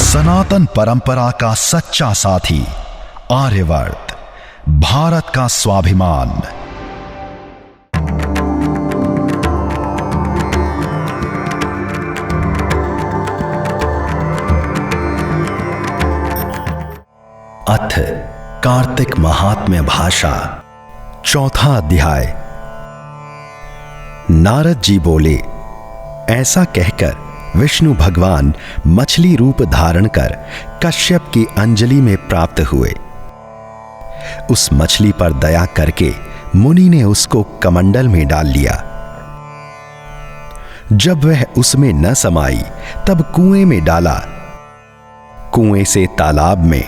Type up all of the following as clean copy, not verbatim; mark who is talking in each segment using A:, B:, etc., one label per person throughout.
A: सनातन परंपरा का सच्चा साथी, आर्यवर्त, भारत का स्वाभिमान। अथ कार्तिक महात्म्य भाषा, चौथा अध्याय। नारद जी बोले, ऐसा कहकर विष्णु भगवान मछली रूप धारण कर कश्यप की अंजलि में प्राप्त हुए। उस मछली पर दया करके मुनि ने उसको कमंडल में डाल लिया। जब वह उसमें न समाई तब कुएं में डाला, कुएं से तालाब में,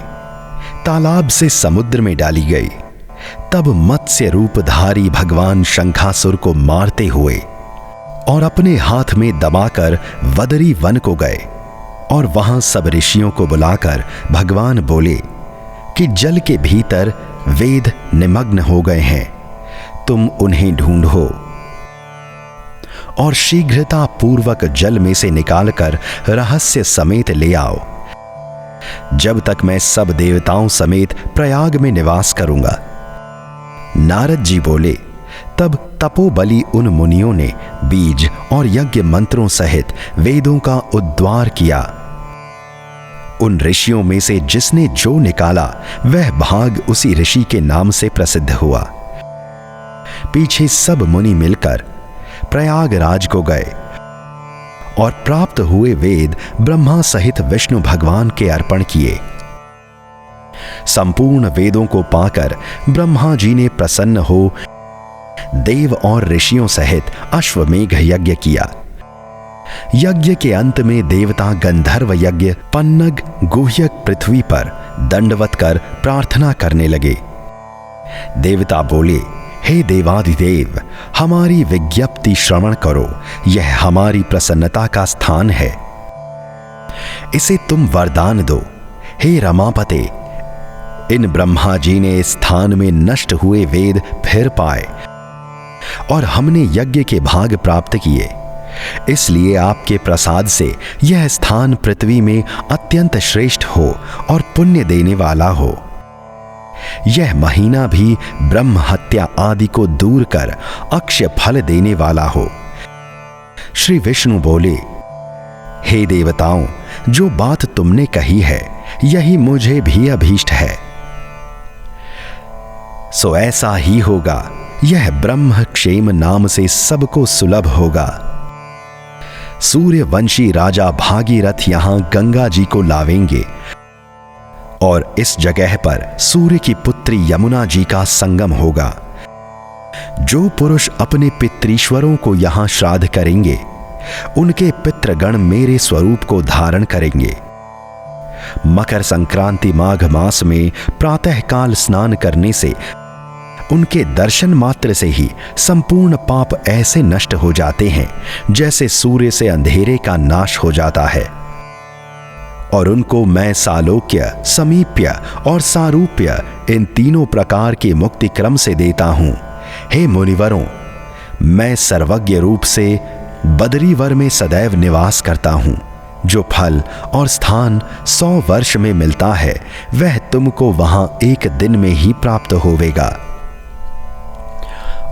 A: तालाब से समुद्र में डाली गई। तब मत्स्य रूपधारी भगवान शंखासुर को मारते हुए और अपने हाथ में दबाकर वदरी वन को गए और वहां सब ऋषियों को बुलाकर भगवान बोले कि जल के भीतर वेद निमग्न हो गए हैं, तुम उन्हें ढूंढो और शीघ्रता पूर्वक जल में से निकालकर रहस्य समेत ले आओ, जब तक मैं सब देवताओं समेत प्रयाग में निवास करूंगा। नारद जी बोले, तब तपोबली उन मुनियों ने बीज और यज्ञ मंत्रों सहित वेदों का उद्धार किया। उन ऋषियों में से जिसने जो निकाला वह भाग उसी ऋषि के नाम से प्रसिद्ध हुआ। पीछे सब मुनि मिलकर प्रयागराज को गए और प्राप्त हुए वेद ब्रह्मा सहित विष्णु भगवान के अर्पण किए। संपूर्ण वेदों को पाकर ब्रह्मा जी ने प्रसन्न हो देव और ऋषियों सहित अश्वमेघ यज्ञ किया। यज्ञ के अंत में देवता गंधर्व यज्ञ पन्नग गुह्यक पृथ्वी पर दंडवत कर प्रार्थना करने लगे। देवता बोले, हे देवाधिदेव, हमारी विज्ञप्ति श्रवण करो, यह हमारी प्रसन्नता का स्थान है, इसे तुम वरदान दो। हे रमापते, इन ब्रह्मा जी ने इस स्थान में नष्ट हुए वेद फिर पाए और हमने यज्ञ के भाग प्राप्त किए, इसलिए आपके प्रसाद से यह स्थान पृथ्वी में अत्यंत श्रेष्ठ हो और पुण्य देने वाला हो। यह महीना भी ब्रह्म हत्या आदि को दूर कर अक्षय फल देने वाला हो। श्री विष्णु बोले, हे देवताओं, जो बात तुमने कही है यही मुझे भी अभीष्ट है, सो ऐसा ही होगा। यह ब्रह्म क्षेम नाम से सबको सुलभ होगा। सूर्यवंशी राजा भागीरथ यहां गंगा जी को लावेंगे और इस जगह पर सूर्य की पुत्री यमुना जी का संगम होगा। जो पुरुष अपने पितृश्वरों को यहां श्राद्ध करेंगे, उनके पितृगण मेरे स्वरूप को धारण करेंगे। मकर संक्रांति माघ मास में प्रातःकाल स्नान करने से उनके दर्शन मात्र से ही संपूर्ण पाप ऐसे नष्ट हो जाते हैं जैसे सूर्य से अंधेरे का नाश हो जाता है। और उनको मैं सालोक्य, समीप्य और सारूप्य इन तीनों प्रकार के मुक्ति क्रम से देता हूं। हे मुनिवरों, मैं सर्वज्ञ रूप से बदरीवर में सदैव निवास करता हूं। जो फल और स्थान 100 वर्ष में मिलता है वह तुमको वहां एक दिन में ही प्राप्त होवेगा।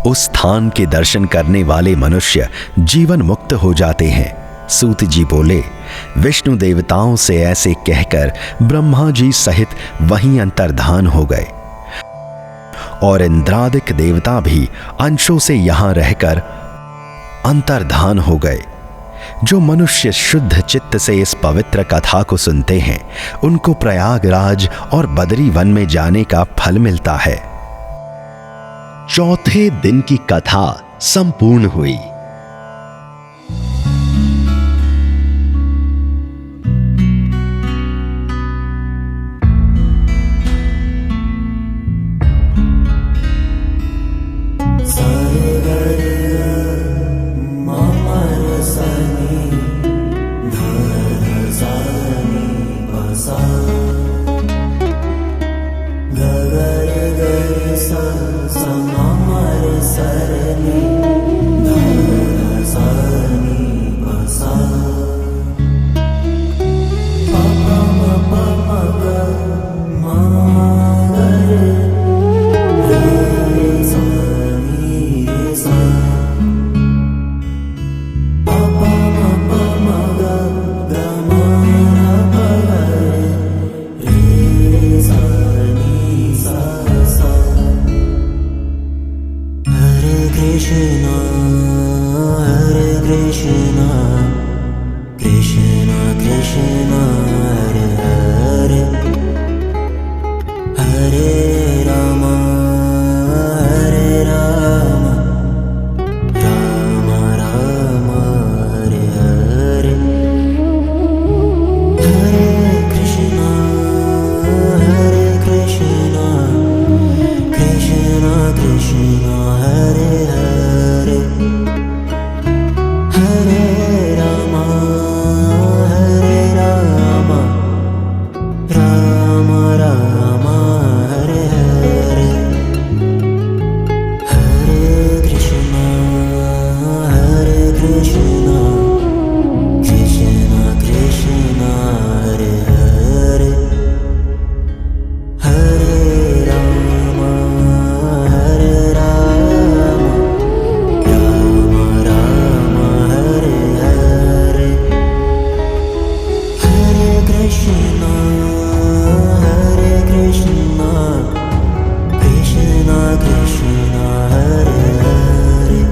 A: उस स्थान के दर्शन करने वाले मनुष्य जीवन मुक्त हो जाते हैं। सूत जी बोले, विष्णु देवताओं से ऐसे कहकर ब्रह्मा जी सहित वहीं अंतर्धान हो गए और इंद्रादिक देवता भी अंशों से यहां रहकर अंतर्धान हो गए। जो मनुष्य शुद्ध चित्त से इस पवित्र कथा को सुनते हैं, उनको प्रयागराज और बदरी वन में जाने का फल मिलता है। चौथे दिन की कथा संपूर्ण हुई।
B: Papa Krishna Hare Hare Hare Rama Hare Rama Rama Rama Hare Hare Hare Krishna Krishna Krishna Hare Hare Hare Rama Rama Rama Hare Hare Hare Krishna Krishna Krishna Hare Hare Hare Rama Rama Rama Hare Hare Hare Krishna Krishna Krishna Hare Hare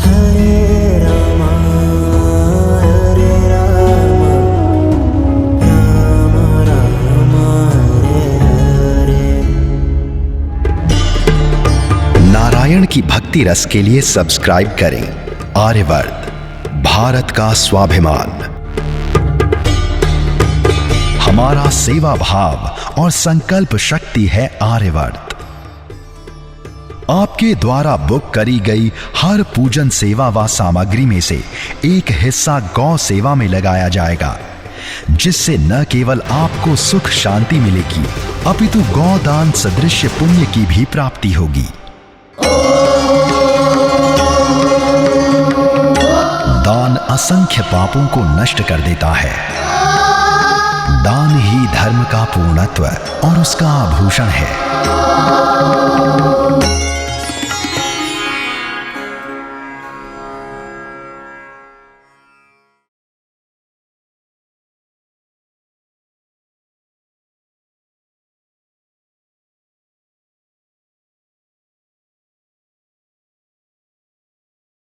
B: Hare Rama Rama Rama Hare Hare
A: Narayan की भक्ति रस के लिए subscribe करें आर्यवर्त, भारत का स्वाभिमान। हमारा सेवा भाव और संकल्प शक्ति है आर्यवर्त। आपके द्वारा बुक करी गई हर पूजन सेवा व सामग्री में से एक हिस्सा गौ सेवा में लगाया जाएगा, जिससे न केवल आपको सुख शांति मिलेगी, अपितु गौदान सदृश पुण्य की भी प्राप्ति होगी। दान असंख्य पापों को नष्ट कर देता है। दान ही धर्म का पूर्णत्व और उसका आभूषण है।